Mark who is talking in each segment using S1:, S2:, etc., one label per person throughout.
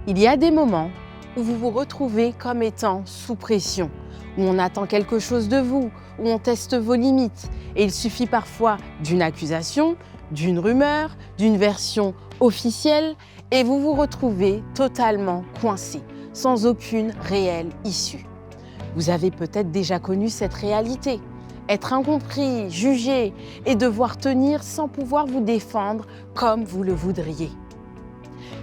S1: Il y a des moments où vous vous retrouvez comme étant sous pression, où on attend quelque chose de vous, où on teste vos limites. Et il suffit parfois d'une accusation, d'une rumeur, d'une version officielle, et vous vous retrouvez totalement coincé, sans aucune réelle issue. Vous avez peut-être déjà connu cette réalité. Être incompris, jugé et devoir tenir sans pouvoir vous défendre comme vous le voudriez.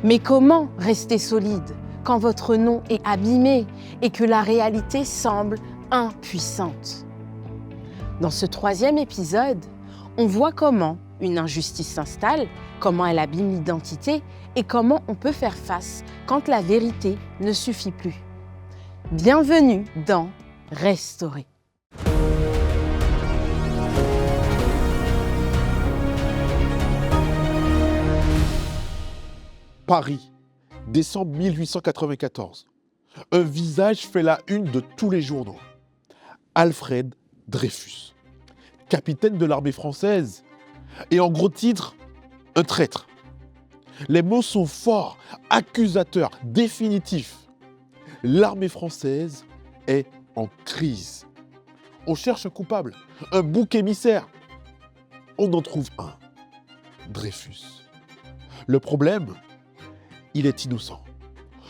S1: Mais comment rester solide quand votre nom est abîmé et que la réalité semble impuissante? Dans ce 3e épisode, on voit comment une injustice s'installe, comment elle abîme l'identité et comment on peut faire face quand la vérité ne suffit plus. Bienvenue dans Restaurer.
S2: Paris, décembre 1894. Un visage fait la une de tous les journaux. Alfred Dreyfus, capitaine de l'armée française, et en gros titre, un traître. Les mots sont forts, accusateurs, définitifs. L'armée française est en crise. On cherche un coupable, un bouc émissaire. On en trouve un, Dreyfus. Le problème, il est innocent.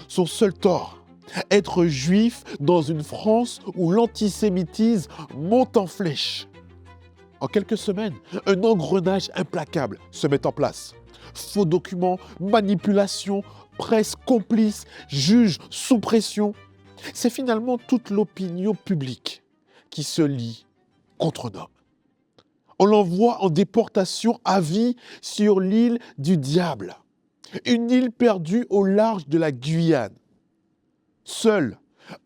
S2: Son seul tort, être juif dans une France où l'antisémitisme monte en flèche. En quelques semaines, un engrenage implacable se met en place. Faux documents, manipulation, presse complice, juges sous pression. C'est finalement toute l'opinion publique qui se lie contre un homme. On l'envoie en déportation à vie sur l'île du Diable. Une île perdue au large de la Guyane. Seul,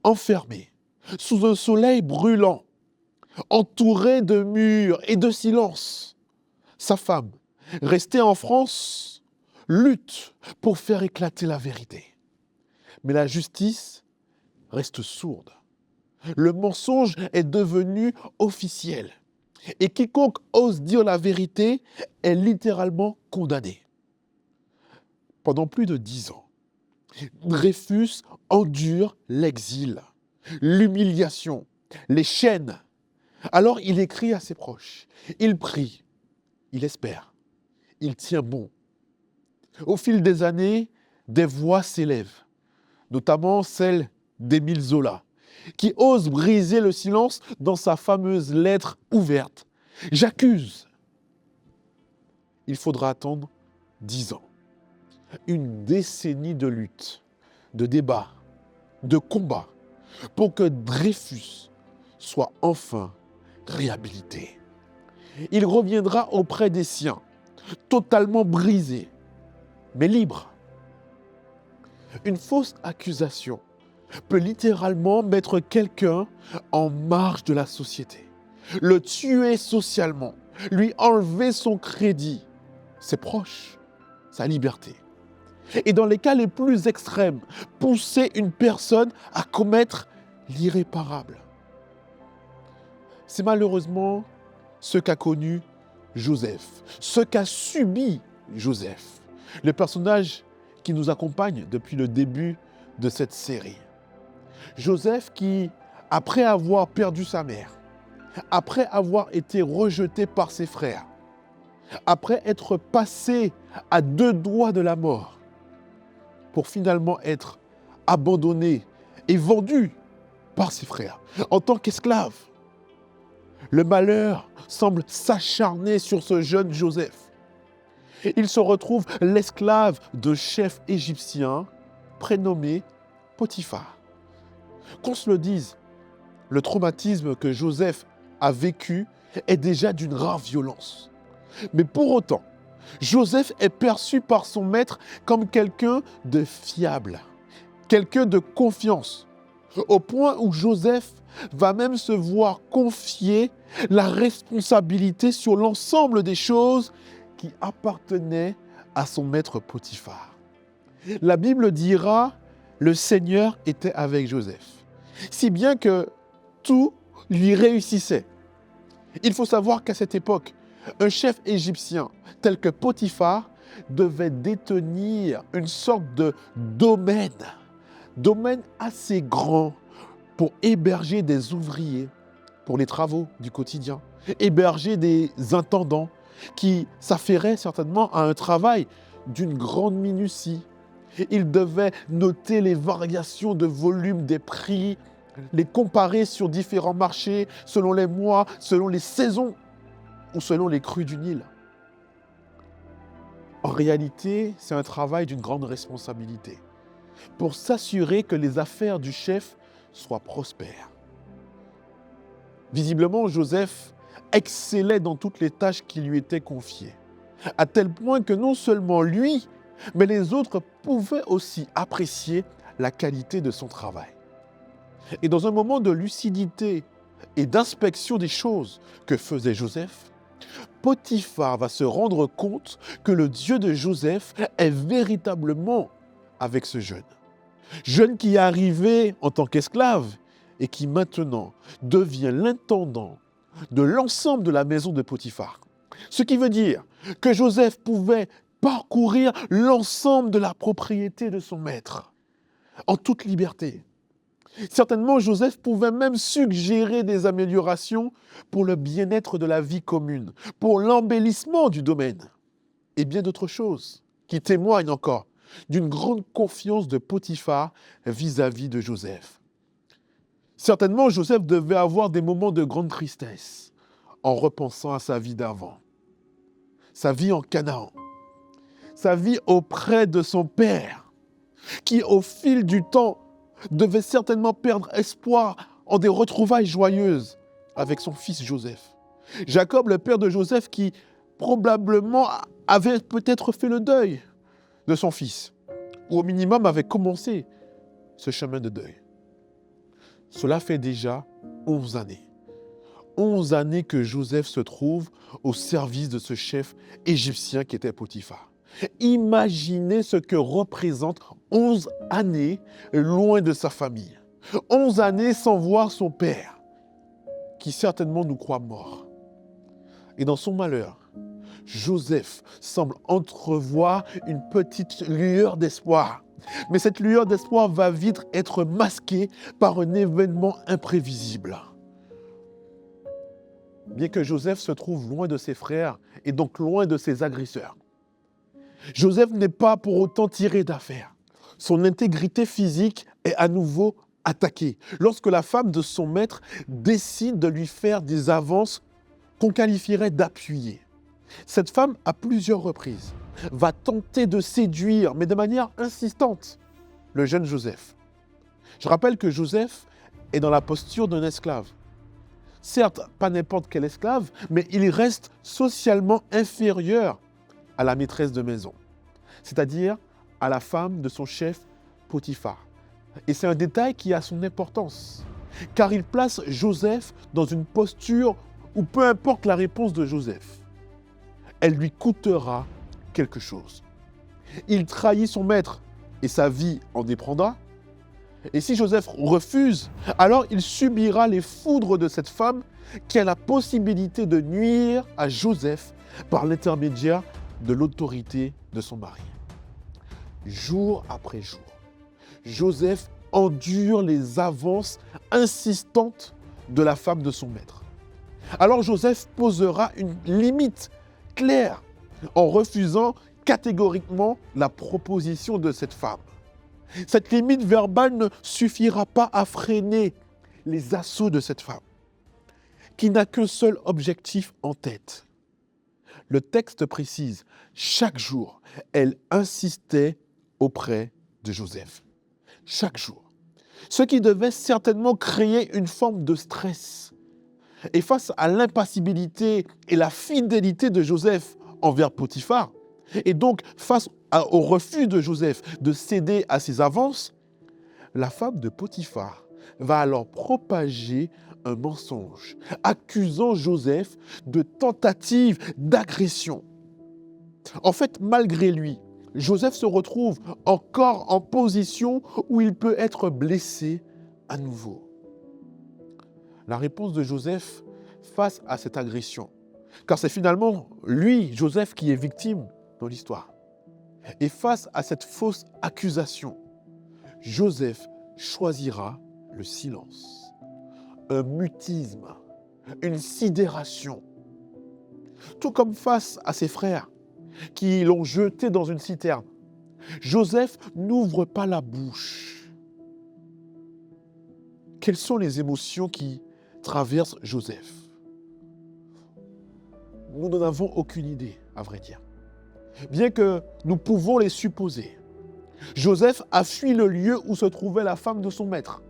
S2: enfermé, sous un soleil brûlant, entouré de murs et de silence. Sa femme, restée en France, lutte pour faire éclater la vérité. Mais la justice reste sourde. Le mensonge est devenu officiel. Et quiconque ose dire la vérité est littéralement condamné. Pendant plus de 10 ans, Dreyfus endure l'exil, l'humiliation, les chaînes. Alors il écrit à ses proches, il prie, il espère, il tient bon. Au fil des années, des voix s'élèvent, notamment celle d'Émile Zola, qui ose briser le silence dans sa fameuse lettre ouverte. J'accuse. Il faudra attendre 10 ans. Une décennie de lutte, de débat, de combat, pour que Dreyfus soit enfin réhabilité. Il reviendra auprès des siens, totalement brisé, mais libre. Une fausse accusation peut littéralement mettre quelqu'un en marge de la société, le tuer socialement, lui enlever son crédit, ses proches, sa liberté. Et dans les cas les plus extrêmes, pousser une personne à commettre l'irréparable. C'est malheureusement ce qu'a connu Joseph, ce qu'a subi Joseph, le personnage qui nous accompagne depuis le début de cette série. Joseph qui, après avoir perdu sa mère, après avoir été rejeté par ses frères, après être passé à 2 doigts de la mort, pour finalement être abandonné et vendu par ses frères en tant qu'esclave. Le malheur semble s'acharner sur ce jeune Joseph. Il se retrouve l'esclave d'un chef égyptien prénommé Potiphar. Qu'on se le dise, le traumatisme que Joseph a vécu est déjà d'une rare violence. Mais pour autant, Joseph est perçu par son maître comme quelqu'un de fiable, quelqu'un de confiance, au point où Joseph va même se voir confier la responsabilité sur l'ensemble des choses qui appartenaient à son maître Potiphar. La Bible dira, le Seigneur était avec Joseph, si bien que tout lui réussissait. Il faut savoir qu'à cette époque, un chef égyptien tel que Potiphar devait détenir une sorte de domaine assez grand pour héberger des ouvriers pour les travaux du quotidien, héberger des intendants qui s'affairaient certainement à un travail d'une grande minutie. Il devait noter les variations de volume des prix, les comparer sur différents marchés, selon les mois, selon les saisons ou selon les crues du Nil. En réalité, c'est un travail d'une grande responsabilité pour s'assurer que les affaires du chef soient prospères. Visiblement, Joseph excellait dans toutes les tâches qui lui étaient confiées, à tel point que non seulement lui, mais les autres pouvaient aussi apprécier la qualité de son travail. Et dans un moment de lucidité et d'inspection des choses que faisait Joseph, Potiphar va se rendre compte que le Dieu de Joseph est véritablement avec ce jeune qui est arrivé en tant qu'esclave et qui maintenant devient l'intendant de l'ensemble de la maison de Potiphar. Ce qui veut dire que Joseph pouvait parcourir l'ensemble de la propriété de son maître en toute liberté. Certainement, Joseph pouvait même suggérer des améliorations pour le bien-être de la vie commune, pour l'embellissement du domaine et bien d'autres choses qui témoignent encore d'une grande confiance de Potiphar vis-à-vis de Joseph. Certainement, Joseph devait avoir des moments de grande tristesse en repensant à sa vie d'avant, sa vie en Canaan, sa vie auprès de son père, qui au fil du temps devait certainement perdre espoir en des retrouvailles joyeuses avec son fils Joseph. Jacob, le père de Joseph, qui probablement avait peut-être fait le deuil de son fils, ou au minimum avait commencé ce chemin de deuil. Cela fait déjà 11 années. 11 années que Joseph se trouve au service de ce chef égyptien qui était Potiphar. Imaginez ce que représente 11 années loin de sa famille. 11 années sans voir son père, qui certainement nous croit mort. Et dans son malheur, Joseph semble entrevoir une petite lueur d'espoir. Mais cette lueur d'espoir va vite être masquée par un événement imprévisible. Bien que Joseph se trouve loin de ses frères et donc loin de ses agresseurs, Joseph n'est pas pour autant tiré d'affaire. Son intégrité physique est à nouveau attaquée lorsque la femme de son maître décide de lui faire des avances qu'on qualifierait d'appuyées. Cette femme, à plusieurs reprises, va tenter de séduire, mais de manière insistante, le jeune Joseph. Je rappelle que Joseph est dans la posture d'un esclave. Certes, pas n'importe quel esclave, mais il reste socialement inférieur à la maîtresse de maison, c'est-à-dire à la femme de son chef Potiphar. Et c'est un détail qui a son importance, car il place Joseph dans une posture où peu importe la réponse de Joseph, elle lui coûtera quelque chose. Il trahit son maître et sa vie en dépendra. Et si Joseph refuse, alors il subira les foudres de cette femme qui a la possibilité de nuire à Joseph par l'intermédiaire de l'autorité de son mari. Jour après jour, Joseph endure les avances insistantes de la femme de son maître. Alors Joseph posera une limite claire en refusant catégoriquement la proposition de cette femme. Cette limite verbale ne suffira pas à freiner les assauts de cette femme, qui n'a qu'un seul objectif en tête. Le texte précise, chaque jour, elle insistait auprès de Joseph. Chaque jour. Ce qui devait certainement créer une forme de stress. Et face à l'impassibilité et la fidélité de Joseph envers Potiphar, et donc face au refus de Joseph de céder à ses avances, la femme de Potiphar va alors propager un mensonge, accusant Joseph de tentative d'agression. En fait, malgré lui, Joseph se retrouve encore en position où il peut être blessé à nouveau. La réponse de Joseph face à cette agression, car c'est finalement lui, Joseph, qui est victime dans l'histoire. Et face à cette fausse accusation, Joseph choisira le silence, un mutisme, une sidération. Tout comme face à ses frères qui l'ont jeté dans une citerne, Joseph n'ouvre pas la bouche. Quelles sont les émotions qui traversent Joseph? Nous n'en avons aucune idée, à vrai dire. Bien que nous pouvons les supposer. Joseph a fui le lieu où se trouvait la femme de son maître.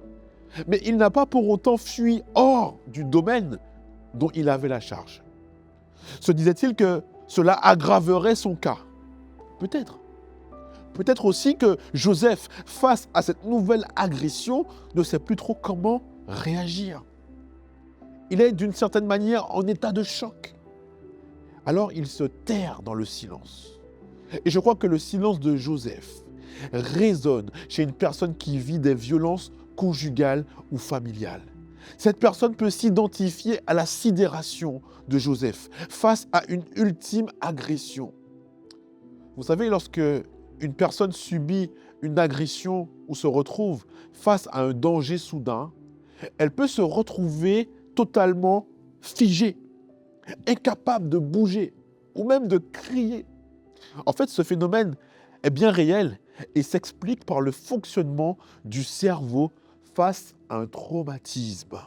S2: Mais il n'a pas pour autant fui hors du domaine dont il avait la charge. Se disait-il que cela aggraverait son cas? Peut-être. Peut-être aussi que Joseph, face à cette nouvelle agression, ne sait plus trop comment réagir. Il est d'une certaine manière en état de choc. Alors il se terre dans le silence. Et je crois que le silence de Joseph résonne chez une personne qui vit des violences conjugales ou familiales. Cette personne peut s'identifier à la sidération de Joseph face à une ultime agression. Vous savez, lorsque une personne subit une agression ou se retrouve face à un danger soudain, elle peut se retrouver totalement figée, incapable de bouger ou même de crier. En fait, ce phénomène est bien réel et s'explique par le fonctionnement du cerveau face à un traumatisme.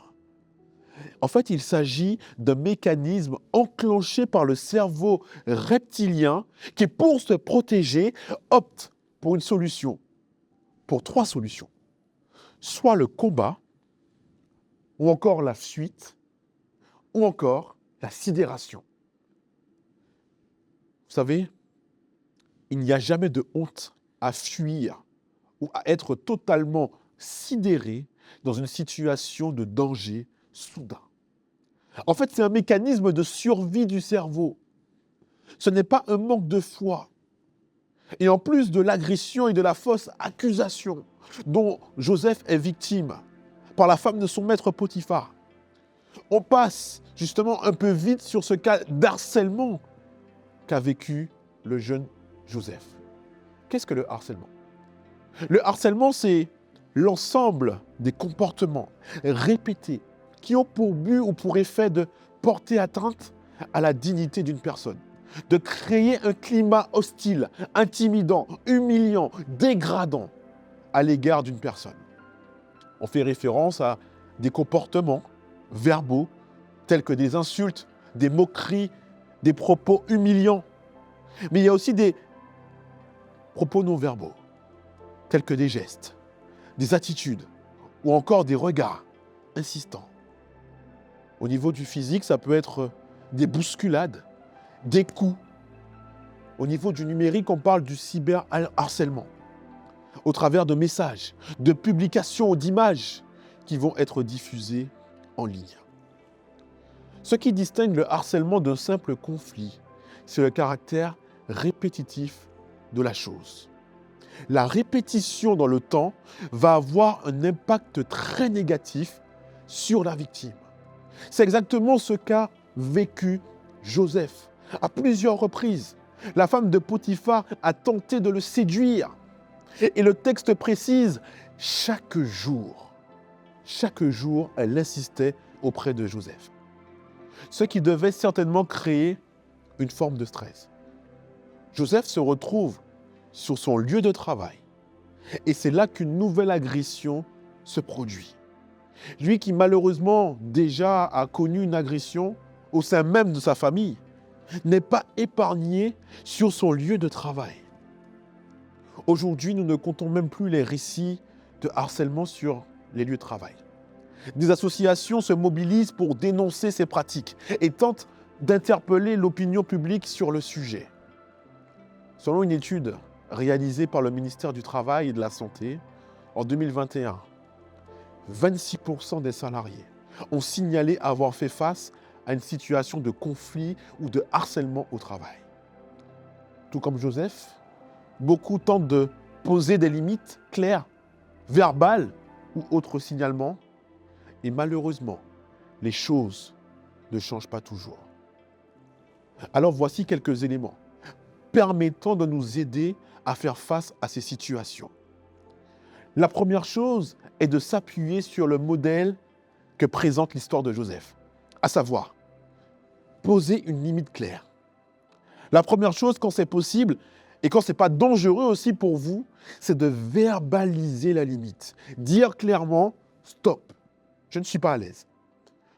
S2: En fait, il s'agit d'un mécanisme enclenché par le cerveau reptilien qui, pour se protéger, opte pour une solution, pour 3 solutions. Soit le combat, ou encore la fuite, ou encore la sidération. Vous savez, il n'y a jamais de honte à fuir ou à être totalement sidéré dans une situation de danger soudain. En fait, c'est un mécanisme de survie du cerveau. Ce n'est pas un manque de foi. Et en plus de l'agression et de la fausse accusation dont Joseph est victime par la femme de son maître Potiphar, on passe justement un peu vite sur ce cas d'harcèlement qu'a vécu le jeune Joseph. Qu'est-ce que le harcèlement? Le harcèlement, c'est l'ensemble des comportements répétés qui ont pour but ou pour effet de porter atteinte à la dignité d'une personne, de créer un climat hostile, intimidant, humiliant, dégradant à l'égard d'une personne. On fait référence à des comportements verbaux tels que des insultes, des moqueries, des propos humiliants. Mais il y a aussi des propos non verbaux tels que des gestes, des attitudes ou encore des regards insistants. Au niveau du physique, ça peut être des bousculades, des coups. Au niveau du numérique, on parle du cyberharcèlement, au travers de messages, de publications ou d'images qui vont être diffusées en ligne. Ce qui distingue le harcèlement d'un simple conflit, c'est le caractère répétitif de la chose. La répétition dans le temps va avoir un impact très négatif sur la victime. C'est exactement ce qu'a vécu Joseph à plusieurs reprises. La femme de Potiphar a tenté de le séduire. Et le texte précise, chaque jour, elle insistait auprès de Joseph. Ce qui devait certainement créer une forme de stress. Joseph se retrouve sur son lieu de travail. Et c'est là qu'une nouvelle agression se produit. Lui qui malheureusement déjà a connu une agression au sein même de sa famille, n'est pas épargné sur son lieu de travail. Aujourd'hui, nous ne comptons même plus les récits de harcèlement sur les lieux de travail. Des associations se mobilisent pour dénoncer ces pratiques et tentent d'interpeller l'opinion publique sur le sujet. Selon une étude réalisée par le ministère du Travail et de la Santé, en 2021, 26% des salariés ont signalé avoir fait face à une situation de conflit ou de harcèlement au travail. Tout comme Joseph, beaucoup tentent de poser des limites claires, verbales ou autres signalements. Et malheureusement, les choses ne changent pas toujours. Alors voici quelques éléments permettant de nous aider à faire face à ces situations. La première chose est de s'appuyer sur le modèle que présente l'histoire de Joseph, à savoir poser une limite claire. La première chose, quand c'est possible, et quand ce n'est pas dangereux aussi pour vous, c'est de verbaliser la limite. Dire clairement, stop, je ne suis pas à l'aise.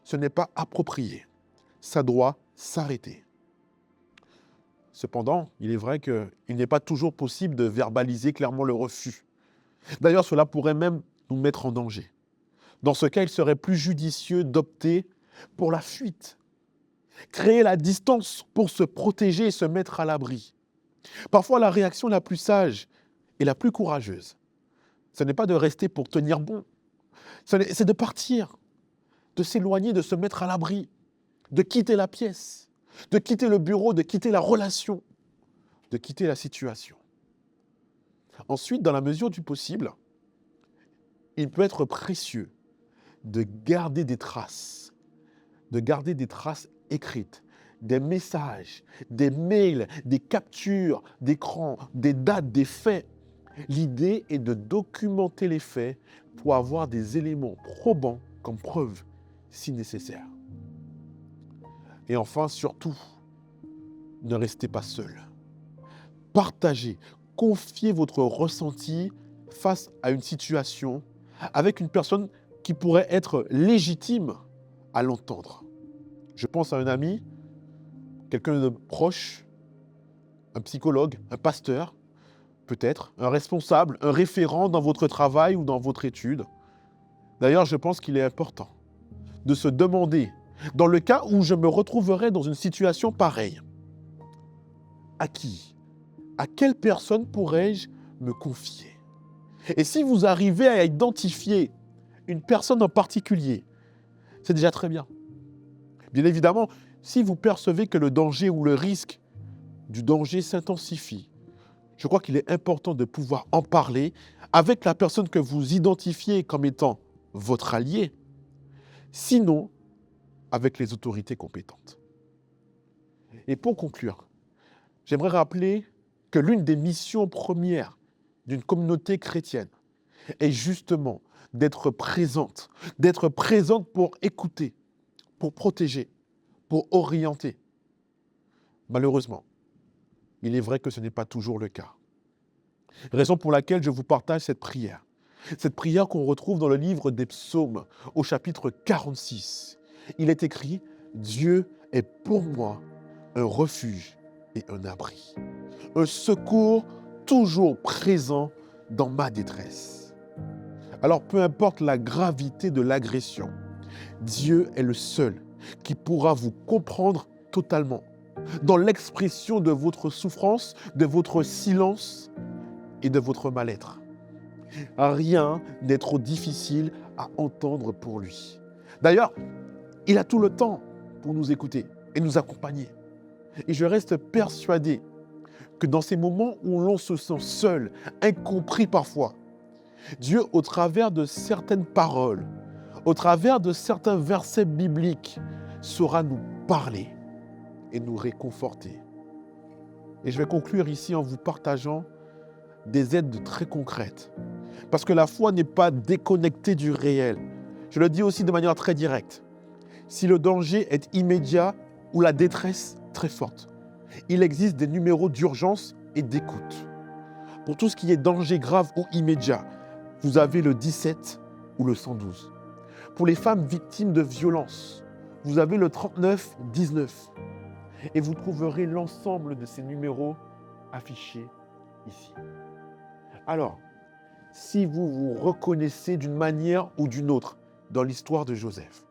S2: Ce n'est pas approprié. Ça doit s'arrêter. Cependant, il est vrai qu'il n'est pas toujours possible de verbaliser clairement le refus. D'ailleurs, cela pourrait même nous mettre en danger. Dans ce cas, il serait plus judicieux d'opter pour la fuite. Créer la distance pour se protéger et se mettre à l'abri. Parfois, la réaction la plus sage et la plus courageuse, ce n'est pas de rester pour tenir bon, c'est de partir, de s'éloigner, de se mettre à l'abri, de quitter la pièce, de quitter le bureau, de quitter la relation, de quitter la situation. Ensuite, dans la mesure du possible, il peut être précieux de garder des traces écrites, des messages, des mails, des captures d'écran, des dates, des faits. L'idée est de documenter les faits pour avoir des éléments probants comme preuve si nécessaire. Et enfin, surtout, ne restez pas seul. Partagez, confiez votre ressenti face à une situation avec une personne qui pourrait être légitime à l'entendre. Je pense à un ami, quelqu'un de proche, un psychologue, un pasteur, peut-être, un responsable, un référent dans votre travail ou dans votre étude. D'ailleurs, je pense qu'il est important de se demander, dans le cas où je me retrouverais dans une situation pareille, à qui, à quelle personne pourrais-je me confier? Et si vous arrivez à identifier une personne en particulier, c'est déjà très bien. Bien évidemment, si vous percevez que le danger ou le risque du danger s'intensifie, je crois qu'il est important de pouvoir en parler avec la personne que vous identifiez comme étant votre allié, sinon avec les autorités compétentes. Et pour conclure, j'aimerais rappeler que l'une des missions premières d'une communauté chrétienne est justement d'être présente pour écouter, pour protéger, pour orienter. Malheureusement, il est vrai que ce n'est pas toujours le cas. Raison pour laquelle je vous partage cette prière. Cette prière qu'on retrouve dans le livre des Psaumes, au chapitre 46. Il est écrit « Dieu est pour moi un refuge et un abri, un secours toujours présent dans ma détresse. » Alors, peu importe la gravité de l'agression, Dieu est le seul qui pourra vous comprendre totalement dans l'expression de votre souffrance, de votre silence et de votre mal-être. Rien n'est trop difficile à entendre pour lui. D'ailleurs, il a tout le temps pour nous écouter et nous accompagner. Et je reste persuadé que dans ces moments où l'on se sent seul, incompris parfois, Dieu, au travers de certaines paroles, au travers de certains versets bibliques, saura nous parler et nous réconforter. Et je vais conclure ici en vous partageant des aides très concrètes. Parce que la foi n'est pas déconnectée du réel. Je le dis aussi de manière très directe. Si le danger est immédiat ou la détresse très forte, il existe des numéros d'urgence et d'écoute. Pour tout ce qui est danger grave ou immédiat, vous avez le 17 ou le 112. Pour les femmes victimes de violences, vous avez le 3919. Et vous trouverez l'ensemble de ces numéros affichés ici. Alors, si vous vous reconnaissez d'une manière ou d'une autre dans l'histoire de Joseph,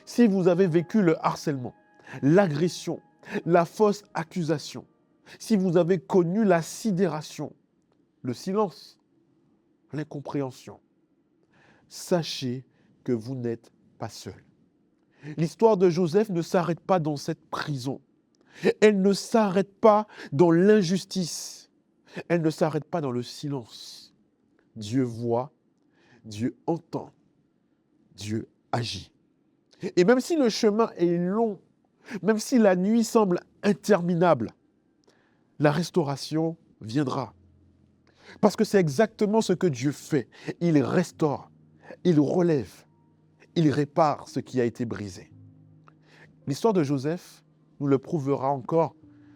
S2: si vous avez vécu le harcèlement, l'agression, la fausse accusation, si vous avez connu la sidération, le silence, l'incompréhension, sachez que vous n'êtes pas seul. L'histoire de Joseph ne s'arrête pas dans cette prison. Elle ne s'arrête pas dans l'injustice. Elle ne s'arrête pas dans le silence. Dieu voit, Dieu entend, Dieu agit. Et même si le chemin est long, même si la nuit semble interminable, la restauration viendra. Parce que c'est exactement ce que Dieu fait. Il restaure, il relève, il répare ce qui a été brisé. L'histoire de Joseph nous le prouvera encore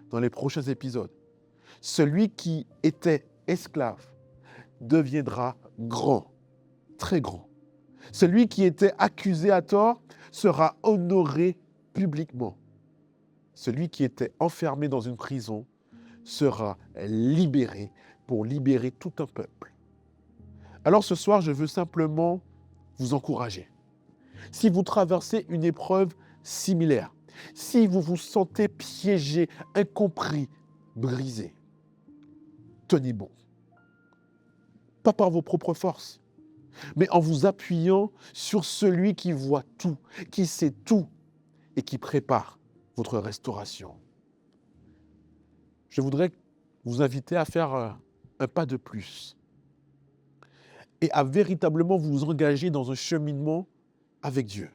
S2: dans les prochains épisodes. Celui qui était esclave deviendra grand, très grand. Celui qui était accusé à tort sera honoré publiquement. Celui qui était enfermé dans une prison sera libéré pour libérer tout un peuple. Alors ce soir, je veux simplement vous encourager. Si vous traversez une épreuve similaire, si vous vous sentez piégé, incompris, brisé, tenez bon. Pas par vos propres forces, mais en vous appuyant sur celui qui voit tout, qui sait tout et qui prépare votre restauration. Je voudrais vous inviter à faire un pas de plus et à véritablement vous engager dans un cheminement avec Dieu.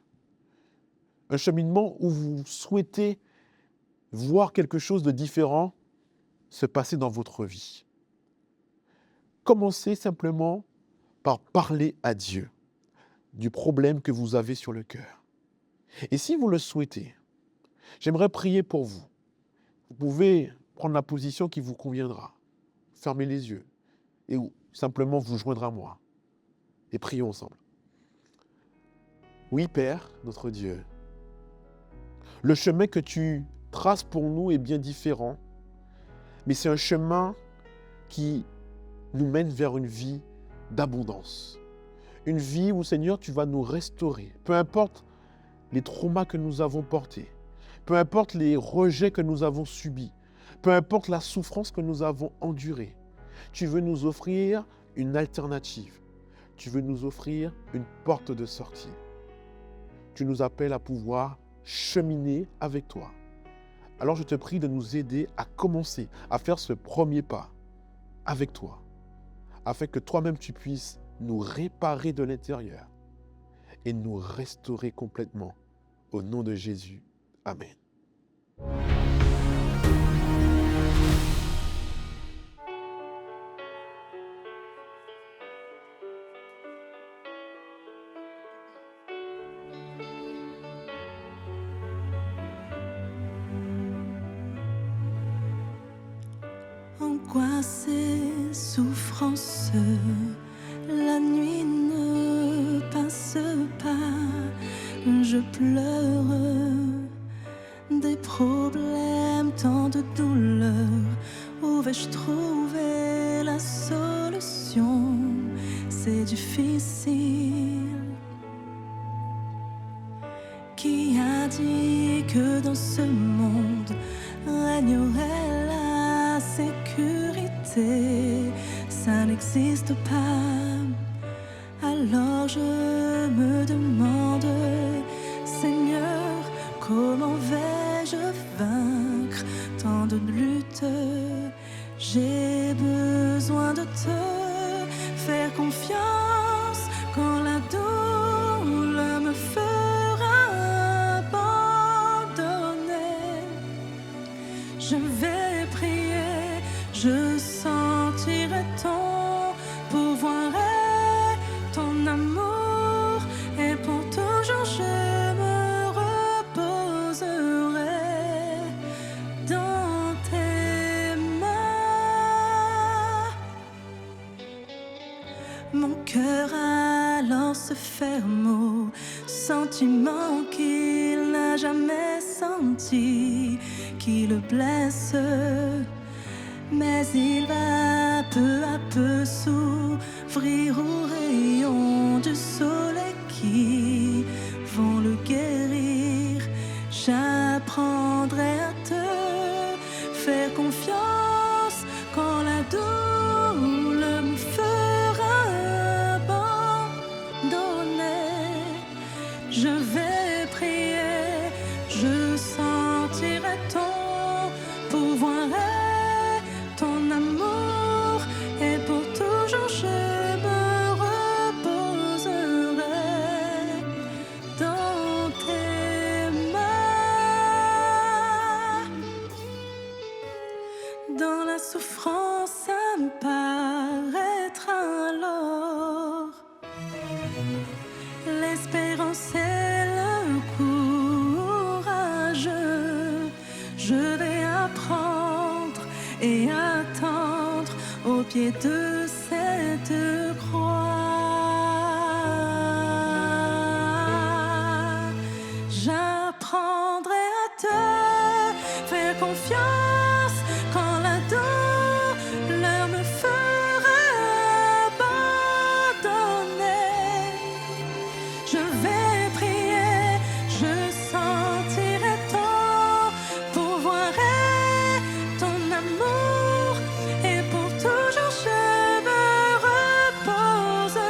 S2: Un cheminement où vous souhaitez voir quelque chose de différent se passer dans votre vie. Commencez simplement par parler à Dieu du problème que vous avez sur le cœur. Et si vous le souhaitez, j'aimerais prier pour vous. Vous pouvez prendre la position qui vous conviendra. Fermez les yeux et simplement vous joindre à moi. Et prions ensemble. Oui, Père, notre Dieu, le chemin que tu traces pour nous est bien différent, mais c'est un chemin qui nous mène vers une vie d'abondance. Une vie où, Seigneur, tu vas nous restaurer. Peu importe les traumas que nous avons portés, peu importe les rejets que nous avons subis, peu importe la souffrance que nous avons endurée, tu veux nous offrir une alternative. Tu veux nous offrir une porte de sortie. Tu nous appelles à pouvoir cheminer avec toi. Alors je te prie de nous aider à commencer, à faire ce premier pas avec toi, afin que toi-même tu puisses nous réparer de l'intérieur et nous restaurer complètement. Au nom de Jésus. Amen.
S3: Angoisse et souffrance, la nuit ne passe pas. Je pleure des problèmes, tant de douleurs. Où vais-je trouver la solution? C'est difficile. Qui a dit que dans ce monde régnerait la sécurité? Ça n'existe pas. Alors je me demande, Seigneur, comment vais-je vaincre tant de luttes? J'ai besoin de te faire confiance quand la douleur me fera abandonner. Je vais prier, je sentirai ton pouvoir et ton amour, et pour toujours je me reposerai dans tes mains. Mon cœur alors se ferme au sentiment qu'il n'a jamais senti, qui le blesse, mais il va peu à peu s'ouvrir aux rayons du soleil qui vont le guérir. J'apprendrai à te faire confiance quand la douleur me fera abandonner. Je vais prier, je sentirai ton pouvoir et ton amour, et pour toujours je me pied de cette croix. J'apprendrai à te faire confiance quand la douleur me fera abandonner. Je vais prier, je sentirai ton pouvoir et ton amour, et pour toujours je me reposerai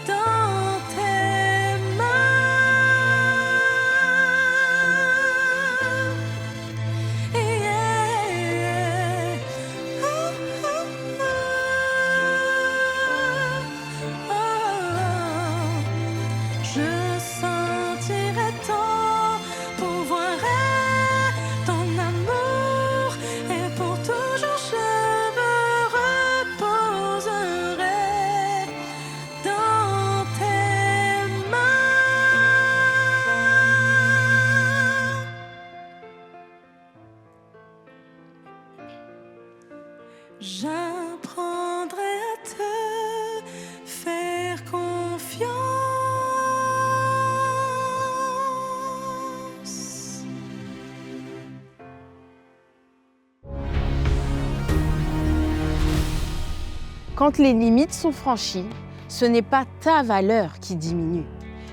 S3: dans tes mains. Yeah. Oh, oh, oh. Je sentirai ton pouvoir et ton amour, et pour toujours je me reposerai dans tes mains. J'apprendrai à te faire confiance.
S1: Quand les limites sont franchies, ce n'est pas ta valeur qui diminue,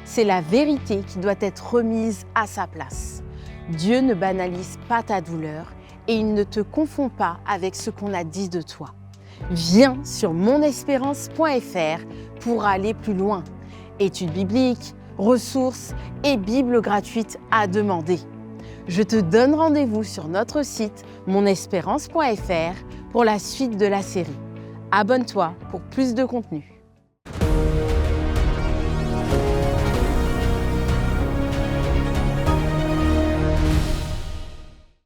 S1: c'est la vérité qui doit être remise à sa place. Dieu ne banalise pas ta douleur et il ne te confond pas avec ce qu'on a dit de toi. Viens sur monespérance.fr pour aller plus loin. Études bibliques, ressources et Bible gratuite à demander. Je te donne rendez-vous sur notre site monespérance.fr pour la suite de la série. Abonne-toi pour plus de contenu.